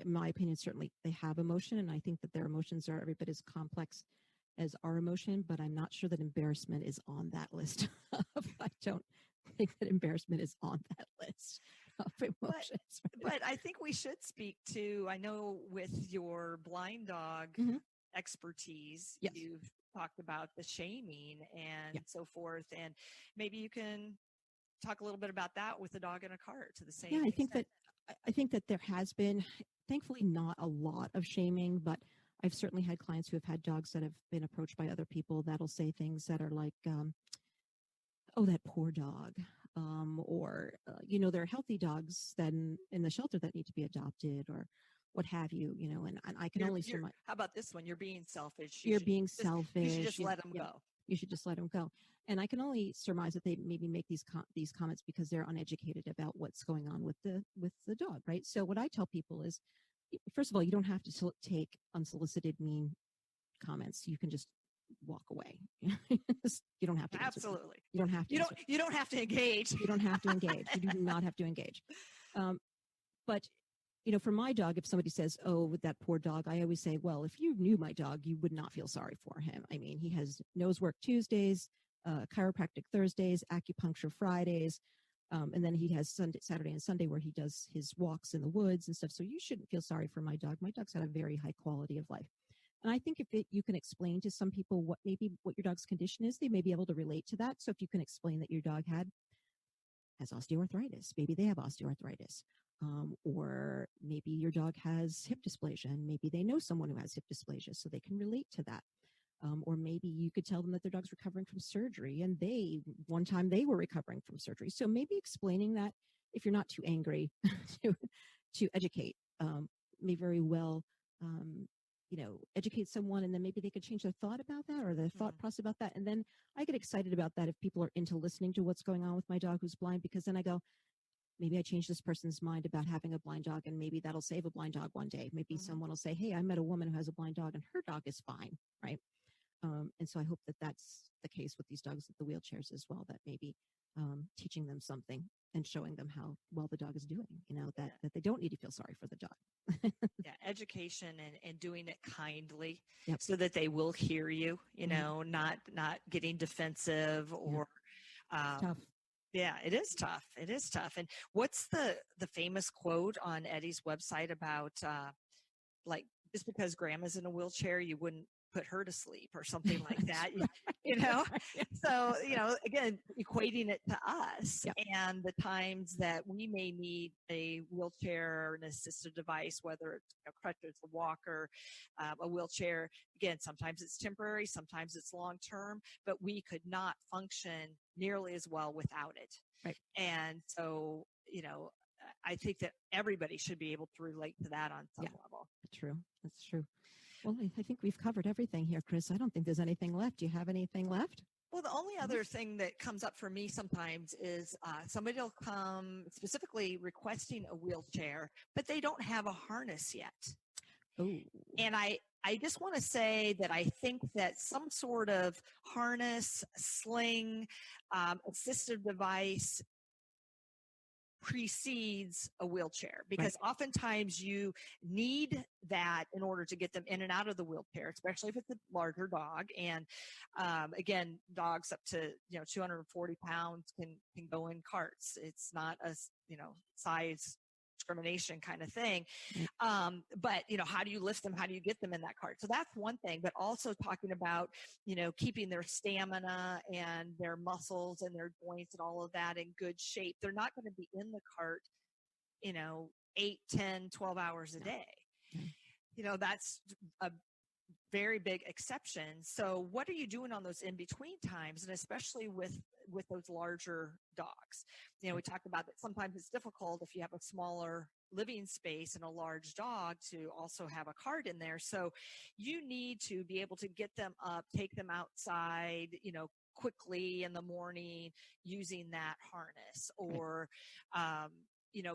my opinion, certainly they have emotion. And I think that their emotions are every bit as complex as our emotion, but I'm not sure that embarrassment is on that list. I don't think that embarrassment is on that list of emotions. But I think we should speak to, I know with your blind dog expertise, you've talked about the shaming and so forth. And maybe you can talk a little bit about that with the dog in a cart to the same extent. I think that there has been, thankfully, not a lot of shaming, but I've certainly had clients who have had dogs that have been approached by other people that'll say things that are like, oh, that poor dog. or there are healthy dogs then in the shelter that need to be adopted or what have you, and I can only surmise. How about this one? You're being selfish. You're being selfish. You should just let them go. You should just let them go. And I can only surmise that they maybe make these comments because they're uneducated about what's going on with the dog, right? So what I tell people is, first of all, you don't have to take unsolicited mean comments. You can just walk away. You don't have to. Absolutely. You don't have to. You don't have to engage. You don't have to engage. You do not have to engage. But for my dog, if somebody says, "Oh, that poor dog," I always say, "Well, if you knew my dog, you would not feel sorry for him. I mean, he has nose work Tuesdays, chiropractic Thursdays, acupuncture Fridays, and then he has Saturday and Sunday where he does his walks in the woods and stuff. So you shouldn't feel sorry for my dog. My dog's got a very high quality of life." And I think if you can explain to some people what your dog's condition is, they may be able to relate to that. So if you can explain that your dog has osteoarthritis, maybe they have osteoarthritis. Or maybe your dog has hip dysplasia and maybe they know someone who has hip dysplasia so they can relate to that. Or maybe you could tell them that their dog's recovering from surgery and one time they were recovering from surgery. So maybe explaining that, if you're not too angry, to educate, may very well, educate someone, and then maybe they could change their thought about that or their thought process about that. And then I get excited about that if people are into listening to what's going on with my dog who's blind, because then I go, maybe I change this person's mind about having a blind dog, and maybe that'll save a blind dog one day. Maybe someone will say, "Hey, I met a woman who has a blind dog and her dog is fine." Right. And so I hope that that's the case with these dogs with the wheelchairs as well, that maybe teaching them something and showing them how well the dog is doing, that they don't need to feel sorry for the dog. Yeah, education and doing it kindly, Yep. so that they will hear you, not getting defensive or Tough. Yeah, it is tough. It is tough. And what's the famous quote on Eddie's website about like, just because grandma's in a wheelchair, you wouldn't put her to sleep or something like that, So, again, equating it to us. Yep. And the times that we may need a wheelchair or an assistive device, whether it's a crutch, it's a walker, a wheelchair. Again, sometimes it's temporary, sometimes it's long-term, but we could not function nearly as well without it. Right. And so, I think that everybody should be able to relate to that on some level. That's true. That's true. Well, I think we've covered everything here, Chris. I don't think there's anything left. Do you have anything left? Well, the only other thing that comes up for me sometimes is somebody will come specifically requesting a wheelchair, but they don't have a harness yet. Oh. And I just want to say that I think that some sort of harness, sling, assistive device precedes a wheelchair, because oftentimes you need that in order to get them in and out of the wheelchair, especially if it's a larger dog. And again, dogs up to 240 pounds can go in carts. It's not a size discrimination kind of thing. But how do you lift them? How do you get them in that cart? So that's one thing, but also talking about, keeping their stamina and their muscles and their joints and all of that in good shape. They're not going to be in the cart, 8, 10, 12 hours a day. That's a very big exception. So what are you doing on those in-between times? And especially with those larger dogs, we talked about that sometimes it's difficult if you have a smaller living space and a large dog to also have a cart in there. So you need to be able to get them up, take them outside, quickly in the morning using that harness, or,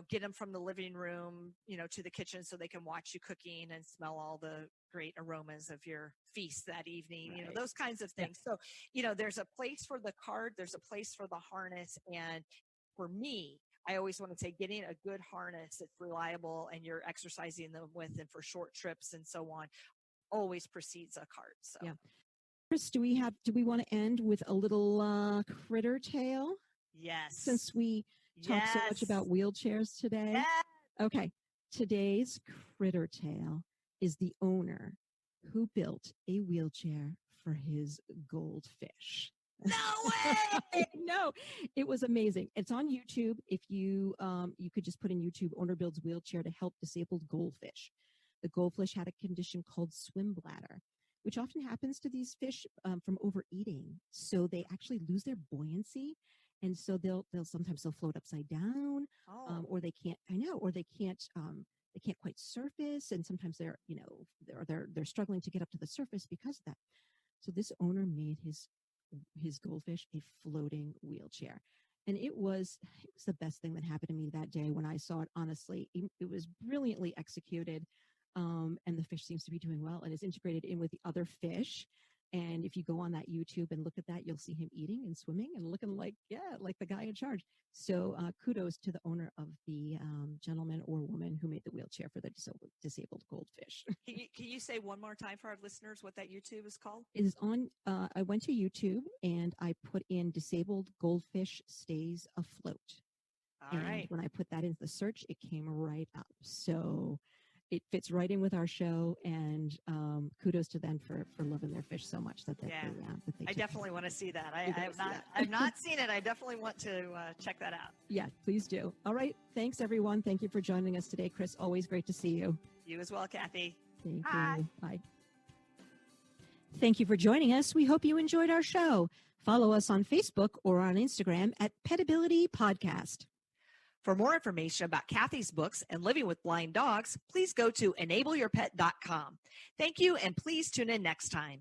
get them from the living room, to the kitchen so they can watch you cooking and smell all the great aromas of your feast that evening, those kinds of things. So, there's a place for the cart, there's a place for the harness. And for me, I always want to say getting a good harness that's reliable and you're exercising them with, and for short trips and so on, always precedes a cart. So. Yeah. Chris, do we want to end with a little critter tale? Yes. Since we talked so much about wheelchairs today. Yes. Okay. Today's critter tale is the owner who built a wheelchair for his goldfish. No way! No, it was amazing. It's on YouTube. If you could just put in YouTube, owner builds wheelchair to help disabled goldfish. The goldfish had a condition called swim bladder, which often happens to these fish from overeating. So they actually lose their buoyancy And so they'll sometimes they'll float upside down, Oh, or they can't. I know, or they can't quite surface, and sometimes they're struggling to get up to the surface because of that. So this owner made his goldfish a floating wheelchair. And it was the best thing that happened to me that day when I saw it. Honestly, it was brilliantly executed. And the fish seems to be doing well and is integrated in with the other fish. And if you go on that YouTube and look at that, you'll see him eating and swimming and looking like the guy in charge. So kudos to the owner of the gentleman or woman who made the wheelchair for the disabled goldfish. can you say one more time for our listeners what that YouTube is called? It is on. I went to YouTube and I put in "disabled goldfish stays afloat." All And right. when I put that into the search, it came right up. So it fits right in with our show. And kudos to them for loving their fish so much that they I definitely want to see that. You gotta see that. I've not seen it. I definitely want to check that out. Yeah, please do. All right. Thanks, everyone. Thank you for joining us today, Chris. Always great to see you. You as well, Cathy. Thank Bye. you. Bye. Thank you for joining us. We hope you enjoyed our show. Follow us on Facebook or on Instagram at Petability Podcast. For more information about Cathy's books and living with blind dogs, please go to enableyourpet.com. Thank you, and please tune in next time.